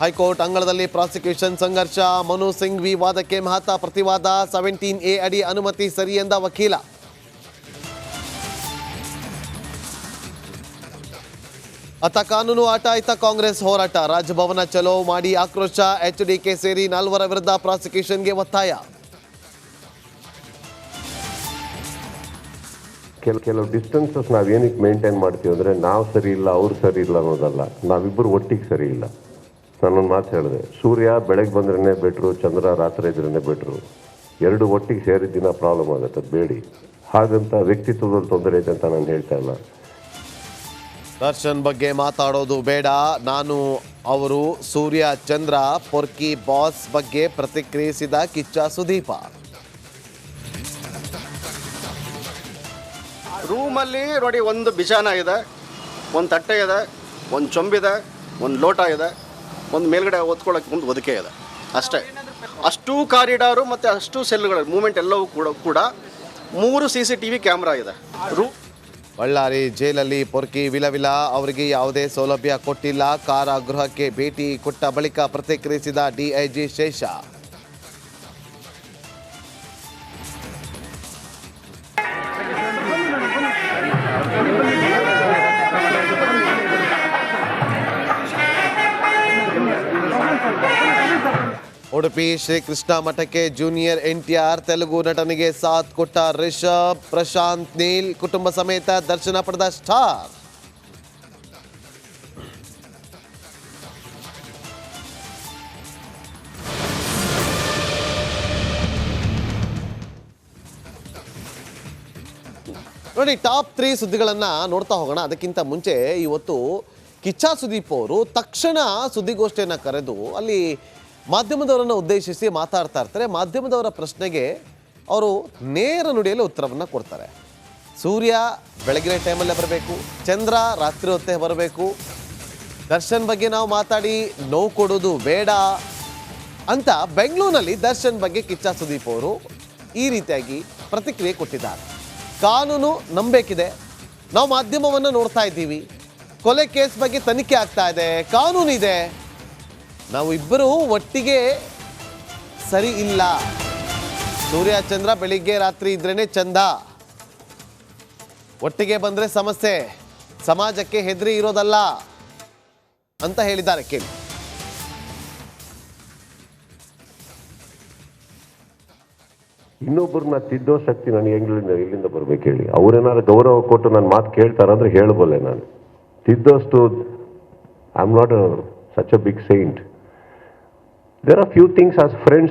High court ಅಂಗಳದಲ್ಲಿ prosecution ಸಂಘರ್ಷ. ಮನು ಸಿಂಘ್ವಿ ವಾದಕ್ಕೆ ಮಹತಾ ಪ್ರತಿವಾದ. 17A ಅಡಿ ಅನುಮತಿ ಸರಿ ಎಂದ ವಕೀಲ. ಅತ್ತ ಕಾನೂನು ಆಟ, ಇತ್ತ ಕಾಂಗ್ರೆಸ್ ಹೋರಾಟ. ರಾಜಭವನ ಚಲೋ ಮಾಡಿ ಆಕ್ರೋಶ. HDK ಸೇರಿ 4 ವಿರುದ್ಧ ಪ್ರಾಸಿಕ್ಯೂಷನ್ಗೆ ಒತ್ತಾಯ. ಕೆಲವು ಡಿಸ್ಟೆನ್ಸಸ್ ನಾವೇನಕ್ಕೆ ಮೇಂಟೈನ್ ಮಾಡ್ತೀವಿ ಅಂದರೆ ನಾವು ಸರಿ ಇಲ್ಲ ಅವ್ರು ಸರಿ ಇಲ್ಲ ಅನ್ನೋದಲ್ಲ, ನಾವಿಬ್ಬರು ಒಟ್ಟಿಗೆ ಸರಿ ಇಲ್ಲ. ನಾನೊಂದು ಮಾತು ಹೇಳಿದೆ, ಸೂರ್ಯ ಬೆಳಗ್ಗೆ ಬಂದ್ರೇ ಬೆಟ್ರು, ಚಂದ್ರ ರಾತ್ರಿ ಇದ್ರೇ ಬೆಟ್ರು. ಎರಡು ಒಟ್ಟಿಗೆ ಸೇರಿದ ದಿನ ಪ್ರಾಬ್ಲಮ್ ಆಗುತ್ತೆ, ಅದು ಬೇಡಿ. ಹಾಗಂತ ವ್ಯಕ್ತಿತ್ವದಲ್ಲಿ ತೊಂದರೆ ಇದೆ ಅಂತ ನಾನು ಹೇಳ್ತಾ ಇಲ್ಲ. ದರ್ಶನ್ ಬಗ್ಗೆ ಮಾತಾಡೋದು ಬೇಡ, ನಾನು ಅವರು ಸೂರ್ಯ ಚಂದ್ರ ಪೊರ್ಕಿ ಬಾಸ್ ಬಗ್ಗೆ ಪ್ರತಿಕ್ರಿಯಿಸಿದ ಕಿಚ್ಚ ಸುದೀಪ. ರೂಮಲ್ಲಿ ನೋಡಿ, ಒಂದು ಬಿಜಾನ ಇದೆ, ಒಂದು ತಟ್ಟೆ ಇದೆ, ಒಂದು ಚೊಂಬಿದೆ, ಒಂದು ಲೋಟ ಇದೆ, ಒಂದು ಮೇಲ್ಗಡೆ ಓದ್ಕೊಳ್ಳೋಕೆ ಒಂದು ಹೊದಿಕೆ ಇದೆ, ಅಷ್ಟೇ. ಅಷ್ಟು ಕಾರಿಡಾರು ಮತ್ತು ಅಷ್ಟು ಸೆಲ್ಗಳು ಮೂಮೆಂಟ್ ಎಲ್ಲವೂ ಕೂಡ 3 CCTV ಕ್ಯಾಮ್ರಾ ಇದೆ. ಬಳ್ಳಾರಿ ಜೈಲಲ್ಲಿ ಪೊರ್ಕಿ ವಿಲವಿಲ, ಅವರಿಗೆ ಯಾವುದೇ ಸೌಲಭ್ಯ ಕೊಟ್ಟಿಲ್ಲ. ಕಾರಾಗೃಹಕ್ಕೆ ಭೇಟಿ ಕೊಟ್ಟ ಬಳಿಕ ಪ್ರತಿಕ್ರಿಯಿಸಿದ DIG ಶೇಷ. ಉಡುಪಿ ಶ್ರೀಕೃಷ್ಣ ಮಠಕ್ಕೆ ಜೂನಿಯರ್ NTR ತೆಲುಗು ನಟನಿಗೆ ಸಾಥ್ ಕೊಟ್ಟ ರಿಷಬ್. ಪ್ರಶಾಂತ್ ನೀಲ್ ಕುಟುಂಬ ಸಮೇತ ದರ್ಶನ ಪಡೆದ ಸ್ಟಾರ್. ನೋಡಿ, ಟಾಪ್ 3 ಸುದ್ದಿಗಳನ್ನು ನೋಡ್ತಾ ಹೋಗೋಣ. ಅದಕ್ಕಿಂತ ಮುಂಚೆ ಇವತ್ತು ಕಿಚ್ಚ ಸುದೀಪ್ ಅವರು ತಕ್ಷಣ ಸುದ್ದಿಗೋಷ್ಠಿಯನ್ನು ಕರೆದು ಅಲ್ಲಿ ಮಾಧ್ಯಮದವರನ್ನು ಉದ್ದೇಶಿಸಿ ಮಾತಾಡ್ತಾ ಇರ್ತಾರೆ. ಮಾಧ್ಯಮದವರ ಪ್ರಶ್ನೆಗೆ ಅವರು ನೇರ ನುಡಿಯಲ್ಲಿ ಉತ್ತರವನ್ನು ಕೊಡ್ತಾರೆ. ಸೂರ್ಯ ಬೆಳಗಿನ ಟೈಮಲ್ಲೇ ಬರಬೇಕು, ಚಂದ್ರ ರಾತ್ರಿ ಹೊತ್ತೇ ಬರಬೇಕು, ದರ್ಶನ್ ಬಗ್ಗೆ ನಾವು ಮಾತಾಡಿ ನೋವು ಕೊಡೋದು ಬೇಡ ಅಂತ ಬೆಂಗಳೂರಿನಲ್ಲಿ ದರ್ಶನ್ ಬಗ್ಗೆ ಕಿಚ್ಚ ಸುದೀಪ್ ಅವರು ಈ ರೀತಿಯಾಗಿ ಪ್ರತಿಕ್ರಿಯೆ ಕೊಟ್ಟಿದ್ದಾರೆ. ಕಾನೂನು ನಂಬೇಕಿದೆ, ನಾವು ಮಾಧ್ಯಮವನ್ನು ನೋಡ್ತಾ ಇದ್ದೀವಿ, ಕೊಲೆ ಕೇಸ್ ಬಗ್ಗೆ ತನಿಖೆ ಆಗ್ತಾ ಇದೆ, ಕಾನೂನು ಇದೆ, ನಾವು ಇಬ್ಬರು ಒಟ್ಟಿಗೆ ಸರಿ ಇಲ್ಲ. ಸೂರ್ಯ ಚಂದ್ರ ಬೆಳಿಗ್ಗೆ ರಾತ್ರಿ ಇದ್ರೇನೆ ಚಂದ, ಒಟ್ಟಿಗೆ ಬಂದ್ರೆ ಸಮಸ್ಯೆ, ಸಮಾಜಕ್ಕೆ ಹೆದರಿ ಇರೋದಲ್ಲ ಅಂತ ಹೇಳಿದ್ದಾರೆ. ಕೇಳಿ. ಇನ್ನೊಬ್ಬರನ್ನ ತಿದ್ದೋ ಶಕ್ತಿ ನನಗೆ ಎಲ್ಲಿಂದ ಬರ್ಬೇಕು ಹೇಳಿ? ಅವ್ರೇನಾದ್ರು ಗೌರವ ಕೊಟ್ಟು ನನ್ನ ಮಾತು ಕೇಳ್ತಾರಂದ್ರೆ ಹೇಳ್ಬೋಲೆ. ನಾನು ತಿದ್ದೋಷ್ಟು I am not such a big saint. There are few things as friends